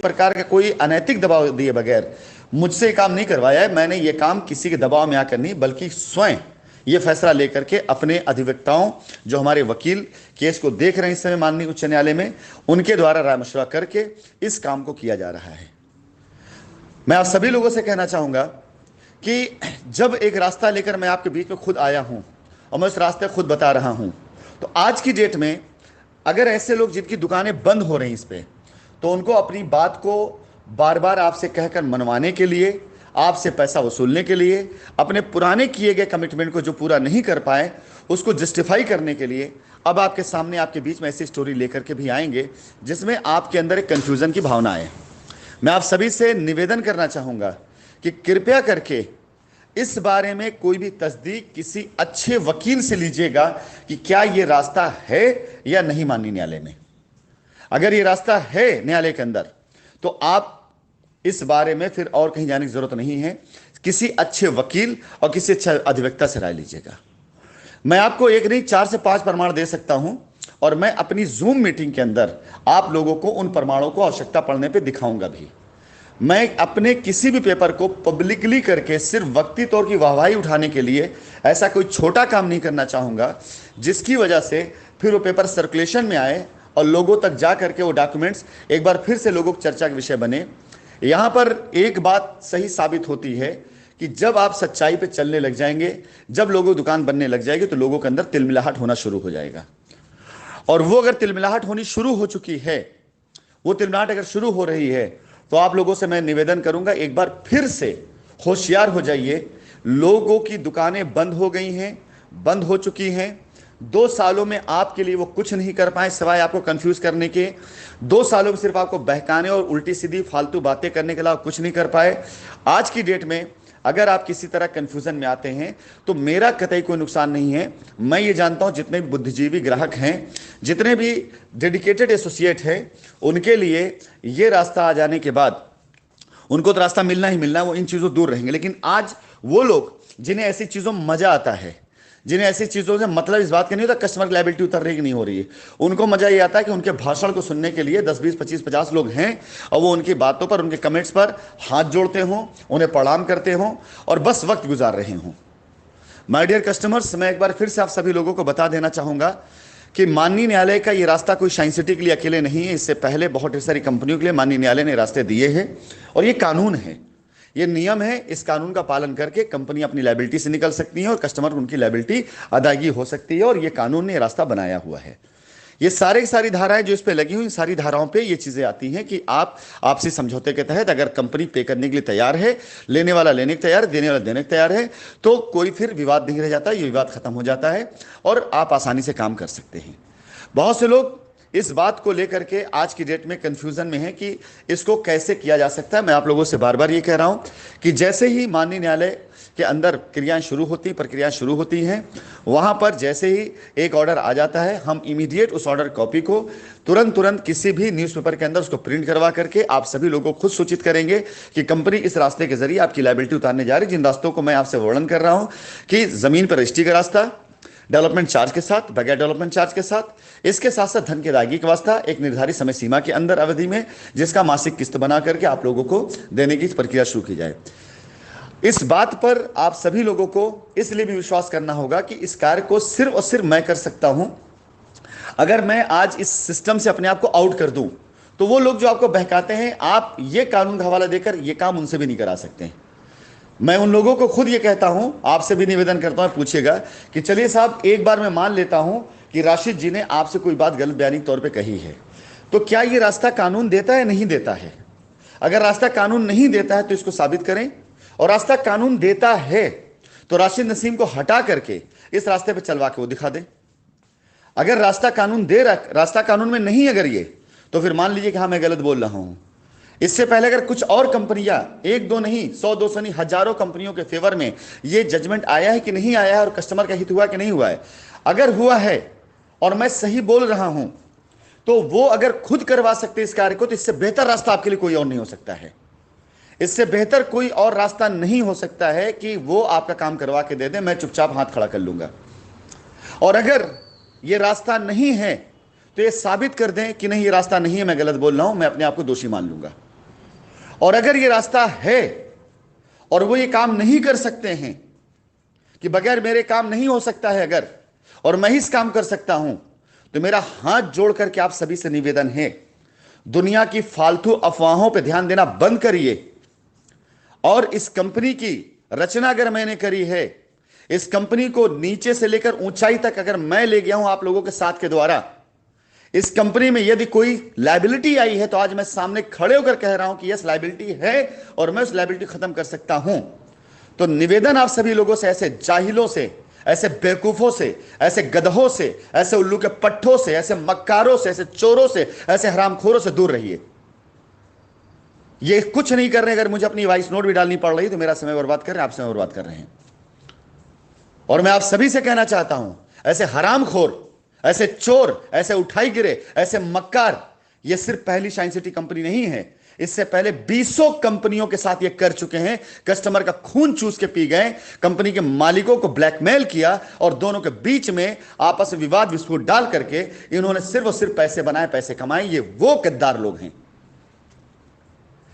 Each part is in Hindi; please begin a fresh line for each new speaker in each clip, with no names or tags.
प्रकार का कोई अनैतिक दबाव दिए बगैर मुझसे ये काम नहीं करवाया है। मैंने ये काम किसी के दबाव में आकर नहीं, बल्कि स्वयं ये फैसला लेकर के अपने अधिवक्ताओं, जो हमारे वकील केस को देख रहे हैं इस समय माननीय उच्च न्यायालय में, उनके द्वारा राय मशवरा करके इस काम को किया जा रहा है। मैं आप सभी लोगों से कहना चाहूंगा कि जब एक रास्ता लेकर मैं आपके बीच में खुद आया हूं और मैं उस रास्ते खुद बता रहा हूं, तो आज की डेट में अगर ऐसे लोग जिनकी दुकानें बंद हो रही इस पे, तो उनको अपनी बात को बार बार आपसे कहकर मनवाने के लिए, आपसे पैसा वसूलने के लिए, अपने पुराने किए गए कमिटमेंट को जो पूरा नहीं कर पाए उसको जस्टिफाई करने के लिए अब आपके सामने, आपके बीच में ऐसी स्टोरी लेकर के भी आएंगे जिसमें आपके अंदर एक कन्फ्यूजन की भावना आए। मैं आप सभी से निवेदन करना चाहूंगा कि कृपया करके इस बारे में कोई भी तस्दीक किसी अच्छे वकील से लीजिएगा कि क्या यह रास्ता है या नहीं माननीय न्यायालय में। अगर यह रास्ता है न्यायालय के अंदर, तो आप इस बारे में फिर और कहीं जाने की जरूरत नहीं है, किसी अच्छे वकील और किसी अच्छे अधिवक्ता से राय लीजिएगा। मैं आपको एक नहीं 4 से 5 प्रमाण दे सकता हूं, और मैं अपनी जूम मीटिंग के अंदर आप लोगों को उन प्रमाणों को आवश्यकता पड़ने पे दिखाऊंगा भी। मैं अपने किसी भी पेपर को पब्लिकली करके सिर्फ वक्ती तौर की वाहवाही उठाने के लिए ऐसा कोई छोटा काम नहीं करना चाहूंगा जिसकी वजह से फिर वो पेपर सर्कुलेशन में आए और लोगों तक जा करके वो डॉक्यूमेंट्स एक बार फिर से लोगों की चर्चा का विषय बने। यहां पर एक बात सही साबित होती है कि जब आप सच्चाई पे चलने लग जाएंगे, जब लोगों की दुकान बनने लग जाएगी, तो लोगों के अंदर तिलमिलाहट होना शुरू हो जाएगा। और वो अगर तिलमिलाहट होनी शुरू हो चुकी है, वो तिलमिलाहट अगर शुरू हो रही है, तो आप लोगों से मैं निवेदन करूंगा, एक बार फिर से होशियार हो जाइए। लोगों की दुकानें बंद हो गई हैं, बंद हो चुकी हैं। 2 सालों में आपके लिए वो कुछ नहीं कर पाए सिवाय आपको कंफ्यूज करने के। 2 सालों में सिर्फ आपको बहकाने और उल्टी सीधी फालतू बातें करने के अलावा कुछ नहीं कर पाए। आज की डेट में अगर आप किसी तरह कंफ्यूजन में आते हैं तो मेरा कतई कोई नुकसान नहीं है। मैं ये जानता हूं जितने भी बुद्धिजीवी ग्राहक हैं, जितने भी डेडिकेटेड एसोसिएट हैं, उनके लिए ये रास्ता आ जाने के बाद उनको तो रास्ता मिलना ही मिलना है, वो इन चीज़ों दूर रहेंगे। लेकिन आज वो लोग जिन्हें ऐसी चीज़ों में मजा आता है, जिन्हें ऐसी चीज़ों से मतलब इस बात का नहीं होता कस्टमर की लायबिलिटी उतर रही कि नहीं हो रही है, उनको मजा ये आता है कि उनके भाषण को सुनने के लिए 10 20 25 50 लोग हैं और वो उनकी बातों पर, उनके कमेंट्स पर हाथ जोड़ते हों, उन्हें प्रणाम करते हों और बस वक्त गुजार रहे हों। माय डियर कस्टमर्स, मैं एक बार फिर से आप सभी लोगों को बता देना चाहूँगा कि माननीय न्यायालय का ये रास्ता कोई शाइन सिटी के लिए अकेले नहीं है। इससे पहले बहुत सारी कंपनियों के लिए माननीय न्यायालय ने रास्ते दिए हैं, और ये कानून है, ये नियम है। इस कानून का पालन करके कंपनी अपनी लायबिलिटी से निकल सकती है और कस्टमर उनकी लायबिलिटी अदायगी हो सकती है, और ये कानून ने रास्ता बनाया हुआ है। ये सारी धाराएं जो इस पे लगी हुई, सारी धाराओं पे ये चीजें आती हैं कि आप आपसी समझौते के तहत अगर कंपनी पे करने के लिए तैयार है, लेने वाला लेने को तैयार, देने वाला देने को तैयार है, तो कोई फिर विवाद नहीं रह जाता, ये विवाद खत्म हो जाता है और आप आसानी से काम कर सकते हैं। बहुत से लोग इस बात को लेकर के आज की डेट में कंफ्यूजन में है कि इसको कैसे किया जा सकता है। मैं आप लोगों से बार बार ये कह रहा हूं कि जैसे ही माननीय न्यायालय के अंदर क्रियाएं शुरू होती, प्रक्रियाएं शुरू होती हैं, वहां पर जैसे ही एक ऑर्डर आ जाता है, हम इमीडिएट उस ऑर्डर कॉपी को तुरंत किसी भी न्यूज़पेपर के अंदर उसको प्रिंट करवा करके आप सभी लोगों को खुद सूचित करेंगे कि कंपनी इस रास्ते के जरिए आपकी लायबिलिटी उतारने जा रही है। जिन रास्तों को मैं आपसे वर्णन कर रहा हूं कि जमीन पर रजिस्ट्री का रास्ता, डेवलपमेंट चार्ज के साथ, बगैर डेवलपमेंट चार्ज के साथ, इसके साथ साथ धन की अदायगी का वास्ता एक निर्धारित समय सीमा के अंदर अवधि में, जिसका मासिक किस्त बना करके आप लोगों को देने की प्रक्रिया शुरू की जाए। इस बात पर आप सभी लोगों को इसलिए भी विश्वास करना होगा कि इस कार्य को सिर्फ और सिर्फ मैं कर सकता हूं। अगर मैं आज इस सिस्टम से अपने आप को आउट कर दूं, तो वो लोग जो आपको बहकाते हैं, आप ये कानून का हवाला देकर ये काम उनसे भी नहीं करा सकते हैं। मैं उन लोगों को खुद ये कहता हूं, आपसे भी निवेदन करता हूं, पूछिएगा कि चलिए साहब, एक बार मैं मान लेता हूं कि राशिद जी ने आपसे कोई बात गलत बयानी तौर पे कही है, तो क्या ये रास्ता कानून देता है नहीं देता है? अगर रास्ता कानून नहीं देता है तो इसको साबित करें, और रास्ता कानून देता है तो राशिद नसीम को हटा करके इस रास्ते पे चलवा के वो दिखा दे। अगर रास्ता कानून दे रहा, रास्ता कानून में नहीं अगर ये, तो फिर मान लीजिए कि हाँ मैं गलत बोल रहा हूं। इससे पहले अगर कुछ और कंपनियां, 1 2 नहीं, 100 200 नहीं, हजारों कंपनियों के फेवर में ये जजमेंट आया है कि नहीं आया है, और कस्टमर का हित हुआ कि नहीं हुआ है, अगर हुआ है और मैं सही बोल रहा हूं, तो वो अगर खुद करवा सकते इस कार्य को, तो इससे बेहतर रास्ता आपके लिए कोई और नहीं हो सकता है। इससे बेहतर कोई और रास्ता नहीं हो सकता है कि वो आपका काम करवा के दे दे, मैं चुपचाप हाथ खड़ा कर लूंगा। और अगर ये रास्ता नहीं है तो ये साबित कर दें कि नहीं ये रास्ता नहीं है, मैं गलत बोल रहा हूं, मैं अपने आप को दोषी मान लूंगा। और अगर ये रास्ता है और वो ये काम नहीं कर सकते हैं कि बगैर मेरे काम नहीं हो सकता है अगर, और मैं ही इस काम कर सकता हूं, तो मेरा हाथ जोड़ करके आप सभी से निवेदन है, दुनिया की फालतू अफवाहों पर ध्यान देना बंद करिए। और इस कंपनी की रचना अगर मैंने करी है, इस कंपनी को नीचे से लेकर ऊंचाई तक अगर मैं ले गया हूं आप लोगों के साथ के द्वारा, इस कंपनी में यदि कोई लायबिलिटी आई है तो आज मैं सामने खड़े होकर कह रहा हूं कि यस लायबिलिटी है और मैं उस लायबिलिटी खत्म कर सकता हूं। तो निवेदन आप सभी लोगों से, ऐसे जाहिलों से, ऐसे बेवकूफों से, ऐसे गधों से, ऐसे उल्लू के पट्टों से, ऐसे मक्कारों से, ऐसे चोरों से, ऐसे हरामखोरों से दूर रहिए। ये कुछ नहीं कर रहे, अगर मुझे अपनी वॉइस नोट भी डालनी पड़ रही तो मेरा समय बर्बाद कर रहे हैं, आप समय बर्बाद कर रहे हैं। और मैं आप सभी से कहना चाहता हूं, ऐसे हरामखोर, ऐसे चोर, ऐसे उठाई गिरे, ऐसे मक्कार, ये सिर्फ पहली शाइन सिटी कंपनी नहीं है, इससे पहले 20 कंपनियों के साथ ये कर चुके हैं। कस्टमर का खून चूस के पी गए, कंपनी के मालिकों को ब्लैकमेल किया और दोनों के बीच में आपस में विवाद विस्फोट डाल करके इन्होंने सिर्फ और सिर्फ पैसे बनाए, पैसे कमाए। ये वो गद्दार लोग हैं।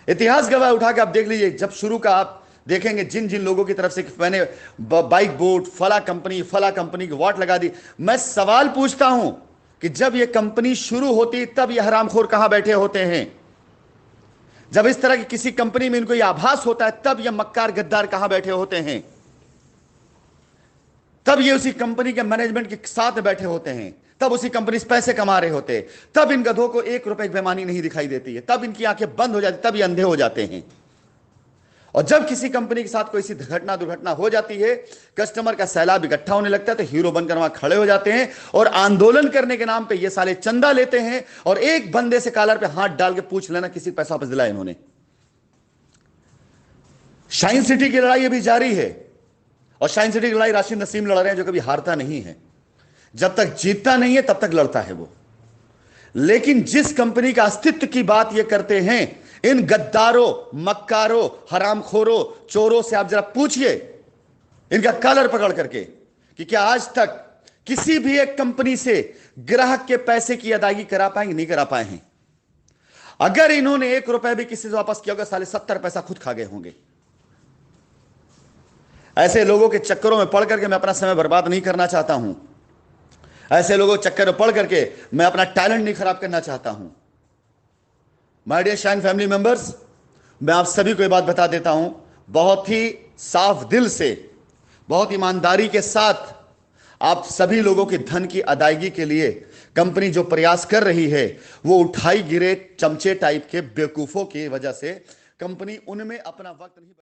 इतिहास गवाह उठा के आप देख लीजिए, जब शुरू का आप देखेंगे जिन जिन लोगों की तरफ से मैंने बाइक बोट फला कंपनी की वाट लगा दी, मैं सवाल पूछता हूं कि जब यह कंपनी शुरू होती तब यह हरामखोर कहां बैठे होते हैं? जब इस तरह की किसी कंपनी में इनको यह आभास होता है तब यह मक्कार गद्दार कहां बैठे होते हैं? तब ये उसी कंपनी के मैनेजमेंट के साथ बैठे होते हैं, तब उसी कंपनी से पैसे कमा रहे होते हैं, तब इन गधों को 1 रुपए की बेईमानी नहीं दिखाई देती है, तब इनकी आंखें बंद हो जाती, तब ये अंधे हो जाते हैं। और जब किसी कंपनी के साथ कोई सी दुर्घटना हो जाती है, कस्टमर का सैलाब इकट्ठा होने लगता है, तो हीरो बनकर वहां खड़े हो जाते हैं और आंदोलन करने के नाम पे ये साले चंदा लेते हैं और एक बंदे से कॉलर पे हाथ डाल के पूछ लेना किसी पैसा वापस दिलाया इन्होंने। शाइन सिटी की लड़ाई अभी जारी है और शाइन सिटी की लड़ाई राशिद नसीम लड़ रहे हैं, जो कभी हारता नहीं है। जब तक जीतता नहीं है तब तक लड़ता है वो। लेकिन जिस कंपनी का अस्तित्व की बात ये करते हैं, इन गद्दारों, मक्कारों, हरामखोरों, चोरों से आप जरा पूछिए इनका कॉलर पकड़ करके कि क्या आज तक किसी भी एक कंपनी से ग्राहक के पैसे की अदायगी करा पाएंगे? नहीं करा पाए हैं। अगर इन्होंने 1 रुपए भी किसी से वापस किया होगा, साले 70 पैसा खुद खा गए होंगे। ऐसे लोगों के चक्करों में पड़ करके मैं अपना समय बर्बाद नहीं करना चाहता हूं। ऐसे लोगों के चक्कर में पड़ करके मैं अपना टैलेंट नहीं खराब करना चाहता हूं। My dear Shine family members, मैं आप सभी को ये बात बता देता हूं, बहुत ही साफ दिल से, बहुत ईमानदारी के साथ आप सभी लोगों के धन की अदायगी के लिए कंपनी जो प्रयास कर रही है, वो उठाई गिरे चमचे टाइप के बेवकूफों की वजह से कंपनी उनमें अपना वक्त नहीं